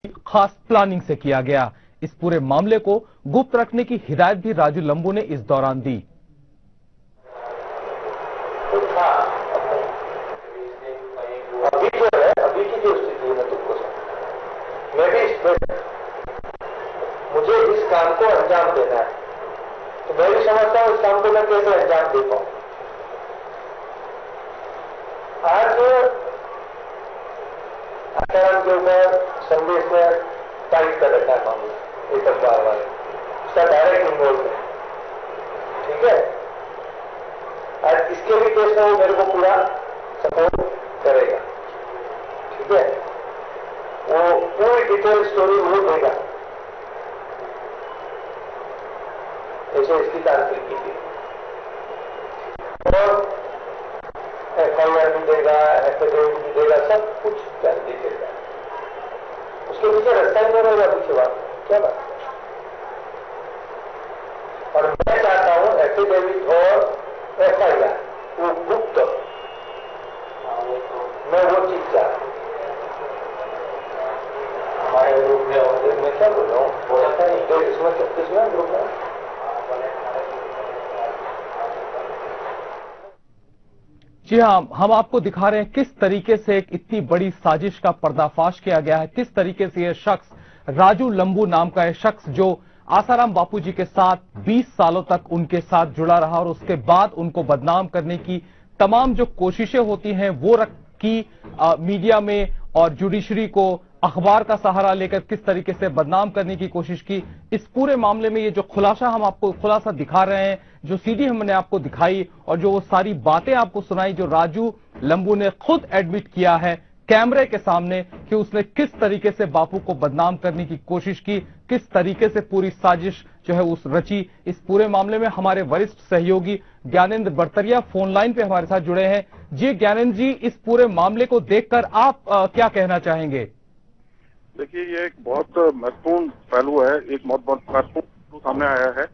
खास प्लानिंग से किया गया। इस पूरे मामले को गुप्त रखने की हिदायत भी राजू लंबू ने इस दौरान दी। अभी जो है, अभी की जो स्थिति है, मैं तुमको मैं भी मुझे इस काम को अंजाम देना है, तो मैं भी समझता हूं इस काम को मैं कैसे अंजाम दे पाऊं। आज आसाराम के ऊपर संदेश ने टाइप कर रखा है मामला, एक अखबार वाले, उसका डायरेक्ट इन्वॉल्व है, ठीक है। आज इसके भी केस में वो मेरे को पूरा सपोर्ट करेगा, ठीक है। वो पूरी डिटेल स्टोरी वो देगा, ऐसे इसकी तारीफ की थी, और FIR भी देगा, एफिडेविट भी देगा, सब कुछ जानकारी देगा। उसके पीछे रास्ता ही नहीं रहेगा, पीछे बात क्या बात। और मैं चाहता हूं एफिडेविट और FIR वो गुप्त, मैं वो चीज चाहता हूं। हमारे ग्रुप में मैं क्या बोल रहा हूँ, बोला था इसमें 36वां ग्रुप है। जी हाँ, हम आपको दिखा रहे हैं किस तरीके से एक इतनी बड़ी साजिश का पर्दाफाश किया गया है, किस तरीके से यह शख्स राजू लंबू नाम का यह शख्स जो आसाराम बापूजी के साथ 20 सालों तक उनके साथ जुड़ा रहा और उसके बाद उनको बदनाम करने की तमाम जो कोशिशें होती हैं वो की मीडिया में और जुडिशरी को अखबार का सहारा लेकर किस तरीके से बदनाम करने की कोशिश की। इस पूरे मामले में ये जो खुलासा दिखा रहे हैं, जो सीडी हमने आपको दिखाई और जो वो सारी बातें आपको सुनाई जो राजू लंबू ने खुद एडमिट किया है कैमरे के सामने कि उसने किस तरीके से बापू को बदनाम करने की कोशिश की, किस तरीके से पूरी साजिश जो है उस रची। इस पूरे मामले में हमारे वरिष्ठ सहयोगी ज्ञानेंद्र बड़तरिया फोन लाइन पे हमारे साथ जुड़े हैं। जी ज्ञानेंद्र जी, इस पूरे मामले को देखकर आप क्या कहना चाहेंगे? देखिए, ये एक बहुत महत्वपूर्ण पहलू है, एक बहुत महत्वपूर्ण सामने आया है।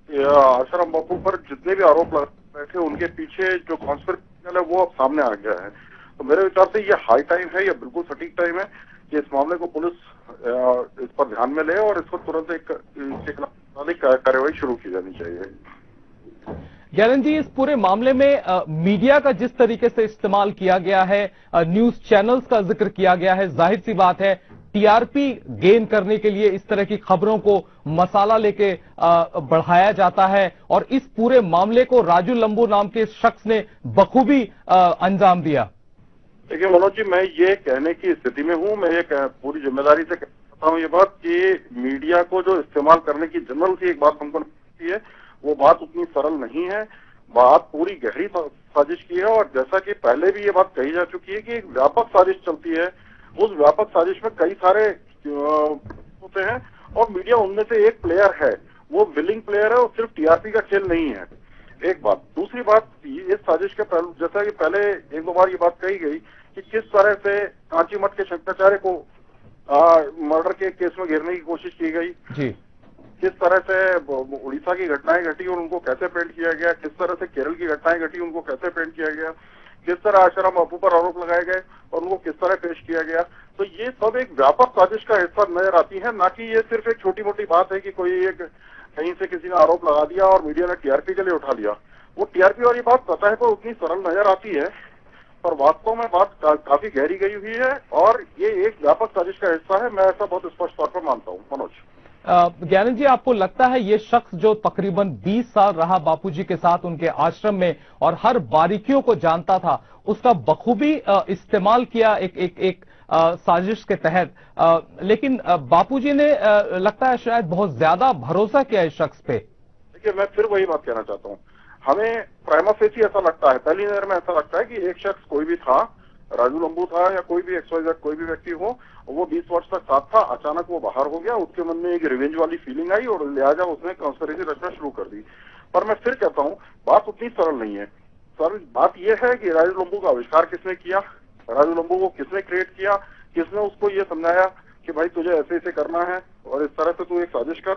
आसाराम बापू पर जितने भी आरोप लगे थे उनके पीछे जो कॉन्स्पिरेसी है वो अब सामने आ गया है। तो मेरे विचार से ये हाई टाइम है, ये बिल्कुल सटीक टाइम है कि इस मामले को पुलिस इस पर ध्यान में ले और इसको तुरंत एक कार्रवाई शुरू की जानी चाहिए। ज्ञानेंद्र जी, इस पूरे मामले में मीडिया का जिस तरीके से इस्तेमाल किया गया है, न्यूज चैनल्स का जिक्र किया गया है, जाहिर सी बात है टीआरपी गेन करने के लिए इस तरह की खबरों को मसाला लेके बढ़ाया जाता है और इस पूरे मामले को राजू लंबू नाम के शख्स ने बखूबी अंजाम दिया। देखिए मनोज जी, मैं ये कहने की स्थिति में हूँ, मैं ये पूरी जिम्मेदारी से कहता हूँ ये बात कि मीडिया को जो इस्तेमाल करने की जनरल सी एक बात हमको लगती है, वो बात उतनी सरल नहीं है। बात पूरी गहरी साजिश की है और जैसा कि पहले भी ये बात कही जा चुकी है कि एक व्यापक साजिश चलती है। उस व्यापक साजिश में कई सारे होते हैं और मीडिया उनमें से एक प्लेयर है, वो विलिंग प्लेयर है और सिर्फ टीआरपी का खेल नहीं है। एक बात। दूसरी बात, इस साजिश के पहलू जैसा कि पहले एक दो बार ये बात कही गई कि किस तरह से कांची मठ के शंकराचार्य को मर्डर के केस में घेरने की कोशिश की गई जी, किस तरह से उड़ीसा की घटनाएं घटी और उनको कैसे पेंट किया गया, किस तरह से केरल की घटनाएं घटी उनको कैसे पेंट किया गया, किस तरह आसाराम बापू पर आरोप लगाए गए और उनको किस तरह पेश किया गया। तो ये सब एक व्यापक साजिश का हिस्सा नजर आती है, ना कि ये सिर्फ एक छोटी मोटी बात है कि कोई एक कहीं से किसी ने आरोप लगा दिया और मीडिया ने टीआरपी के लिए उठा लिया। वो टीआरपी वाली बात सतह पर उतनी सरल नजर आती है, पर वास्तव में बात काफी गहरी गई हुई है और ये एक व्यापक साजिश का हिस्सा है। मैं ऐसा बहुत स्पष्ट तौर पर मानता हूँ। मनोज ज्ञानेंद्र जी, आपको लगता है ये शख्स जो तकरीबन 20 साल रहा बापूजी के साथ उनके आश्रम में और हर बारीकियों को जानता था, उसका बखूबी इस्तेमाल किया एक साजिश के तहत, लेकिन बापूजी ने लगता है शायद बहुत ज्यादा भरोसा किया इस शख्स पे? देखिए, मैं फिर वही बात कहना चाहता हूँ, हमें प्राइमा फेसी ऐसा लगता है, पहली नजर में ऐसा लगता है कि एक शख्स कोई भी था, राजू लंबू था या कोई भी XYZ कोई भी व्यक्ति हो, वो 20 वर्ष तक साथ था, अचानक वो बाहर हो गया, उसके मन में एक रिवेंज वाली फीलिंग आई और लिहाजा उसने कॉन्स्पिरेसी रचना शुरू कर दी। पर मैं फिर कहता हूँ, बात उतनी सरल नहीं है। सरल बात यह है कि राजू लंबू का आविष्कार किसने किया, राजू लंबू को किसने क्रिएट किया, किसने उसको ये समझाया कि भाई तुझे ऐसे ऐसे करना है और इस तरह से तू एक साजिश कर।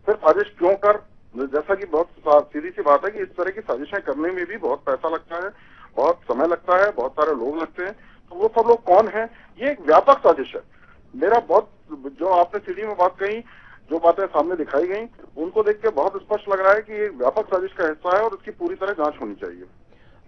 फिर साजिश क्यों कर, जैसा कि बहुत सीधी सी बात है कि इस तरह की साजिशें करने में भी बहुत पैसा लगता है, बहुत समय लगता है, बहुत सारे लोग लगते हैं। तो वो सब लोग कौन है? ये एक व्यापक साजिश है। मेरा बहुत, जो आपने सीधी में बात कही, जो बातें सामने दिखाई गई, उनको देख के बहुत स्पष्ट लग रहा है कि ये व्यापक साजिश का हिस्सा है और इसकी पूरी तरह जांच होनी चाहिए।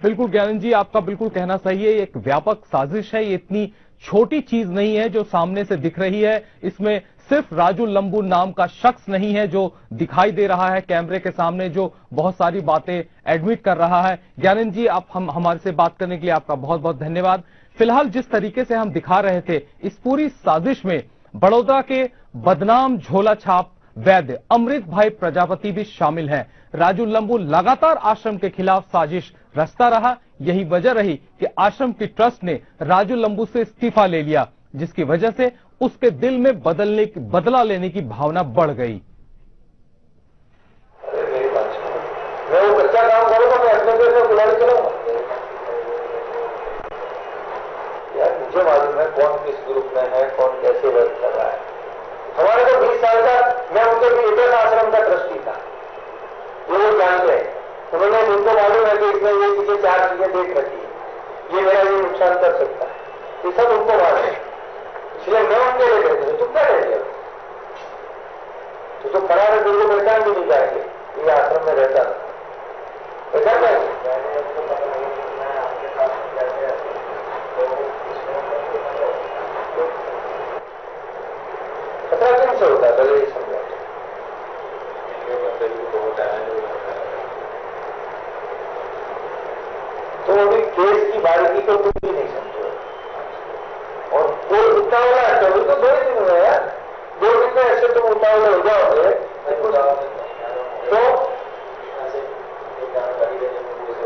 बिल्कुल ज्ञानंद जी, आपका बिल्कुल कहना सही है। ये एक व्यापक साजिश है, ये इतनी छोटी चीज नहीं है जो सामने से दिख रही है। इसमें सिर्फ राजू लंबू नाम का शख्स नहीं है जो दिखाई दे रहा है कैमरे के सामने, जो बहुत सारी बातें एडमिट कर रहा है। ज्ञानंद जी, आप हमारे से बात करने के लिए आपका बहुत बहुत धन्यवाद। फिलहाल जिस तरीके से हम दिखा रहे थे, इस पूरी साजिश में बड़ौदा के बदनाम झोला छाप वैद्य अमृत भाई प्रजापति भी शामिल हैं। राजू लंबू लगातार आश्रम के खिलाफ साजिश रचता रहा। यही वजह रही कि आश्रम की ट्रस्ट ने राजू लंबू से इस्तीफा ले लिया, जिसकी वजह से उसके दिल में बदला लेने की भावना बढ़ गई। मैं वो बच्चा काम करूंगा, मैं अपने देश में बुला के चलाऊंगा। यार मुझे मालूम है कौन किस ग्रुप में है, कौन कैसे वर्क कर रहा है। हमारे को 20 साल का, मैं उनके भी एक आश्रम का ट्रस्टी था, ये वो जानते हैं। उन्होंने मुझको मालूम है कि इसमें ये पीछे 4 चीजें देख रखी है, ये मेरा ये नुकसान कर सकता है, ये सब उनको मालूम है। इसलिए मैं उनके लिए कहते तुम क्या कह दिया, तो खड़ा है, तुमको पहचान भी नहीं जाएंगे ये आश्रम में रहता था, पहचान जाएंगे। खतरा किन से होता है पहले ये समझा। तो अभी केस की बारीकी को कुछ भी नहीं समझो, और कोई उतावला है तो 2 दिन हुए यार, 2 दिन में ऐसे तुम उतावले हो जाओगे तो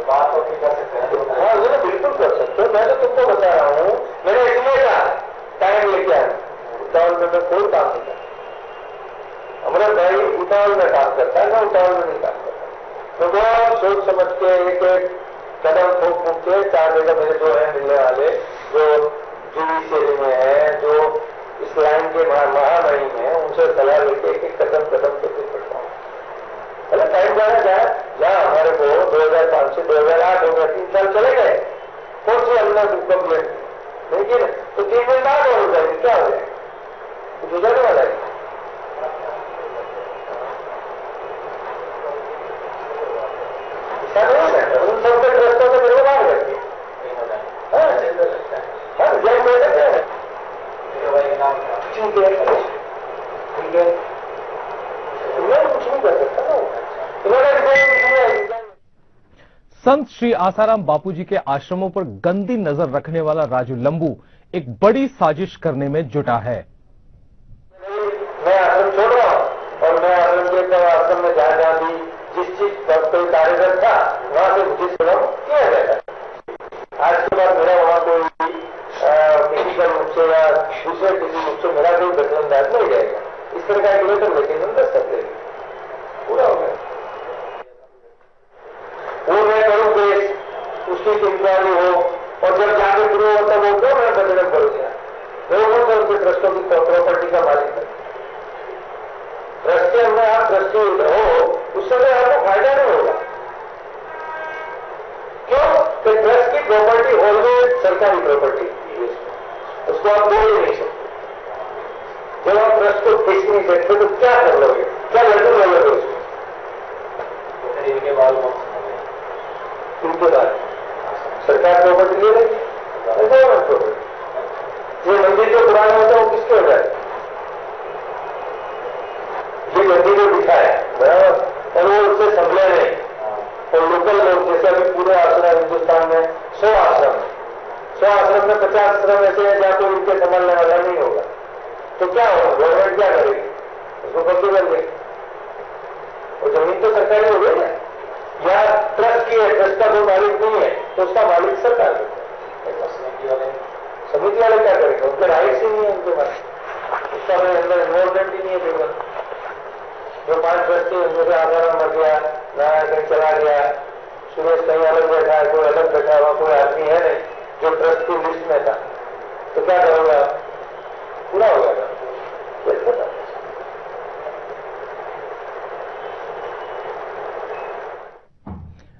बात होती कर सकते हैं। हाँ ये बिल्कुल कर सकते हो, मैं तो तुमको बता रहा हूँ, मैंने इसलिए कहा टाइम लेके आया, उतावल में मैं कोई काम नहीं करता। अमृत भाई उतावल में काम करता है, मैं उतावल में नहीं काम करता। तो बहुत सोच समझ के एक एक कदम फूक फूक के 4 जगह मेरे जो है मिलने वाले, जो जुडिशियरी में है, जो इस लाइन के महामहिम है, उनसे सलाह लेके एक कदम कदम पे बढ़ता हूँ। पहले टाइम जाना जाए, जहाँ हमारे को 2005 से 2008 हो गया, 3 साल चले गए, कौन सी हमने कंप्लेंट, लेकिन तो 3 दिन बाद हो जाएगी, क्या हो जाएगा, कुछ हो जाने वाला है। उन सबके ट्रस्टों से मेरे को बाहर करके ठीक है, मैं कुछ नहीं कर सकता ना। संत श्री आसाराम बापूजी के आश्रमों पर गंदी नजर रखने वाला राजू लंबू एक बड़ी साजिश करने में जुटा है। मैं आश्रम छोड़ रहा हूं और मैं आश्रम के आश्रम में जहां भी जिस चीज पर कोई कार्यरत था वहां से मुझे श्रम किया जाएगा। आज के बाद मेरा वहां कोई फिजिकल रूप से या दूसरे किसी रूप से मेरा कोई दखलंदाज नहीं जाएगा। इस तरह का लेटर लेके हम कर सकते हैं, पूरा हो गया। वो मैं करूँ केस, उसकी इंक्वायरी हो, और जब जाके शुरू होता वो क्यों मैं बदलने पड़ गया, वो कौन सा उनके ट्रस्टों की प्रॉपर्टी का मालिक है। ट्रस्ट के अंदर आप ट्रस्टी हो, उस समय आपको फायदा नहीं होगा। क्यों कि ट्रस्ट की प्रॉपर्टी ऑलवेज सरकारी प्रॉपर्टी, उसको आप बोल ही नहीं सकते। जब आप ट्रस्ट को खींच नहीं सकते तो क्या कर लोगे, क्या लड्डू लोगे उसमें उनके बाद सरकार प्रॉपर्टी ले रही है, गवर्नमेंट प्रॉपर्टी। ये मंदिर जो पुराना होता है वो किसके हो जाए, ये मंदिर को दिखाया बराबर, और वो उससे संभले नहीं। और लोकल लोग जैसे अभी पूरे आश्रम हिंदुस्तान में 100 आश्रम में 50 आश्रम ऐसे हैं जहां कोई इनके संभालने वाला नहीं होगा, तो क्या होगा, गवर्नमेंट क्या करेगी, उसको बंदी कर देगी। और जमीन तो सरकारी हो गई ना, या ट्रस्ट की है, ट्रस्ट का कोई मालिक नहीं है तो उसका मालिक सरकार है। समिति वाले क्या करेंगे, उनके राइट्स ही नहीं है उनके पास, उसका अंदर इन्वॉल्वमेंट ही नहीं है केवल। जो 5 ट्रस्टी उनमें से आधार मर गया, नया कहीं चला गया, सुरेश कहीं अलग बैठा है, कोई अलग बैठा हुआ, कोई आदमी है नहीं जो ट्रस्ट की लिस्ट में था, तो क्या करोगे आप, पूरा हो जाएगा।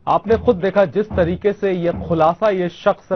आपने खुद देखा जिस तरीके से यह खुलासा ये शख्स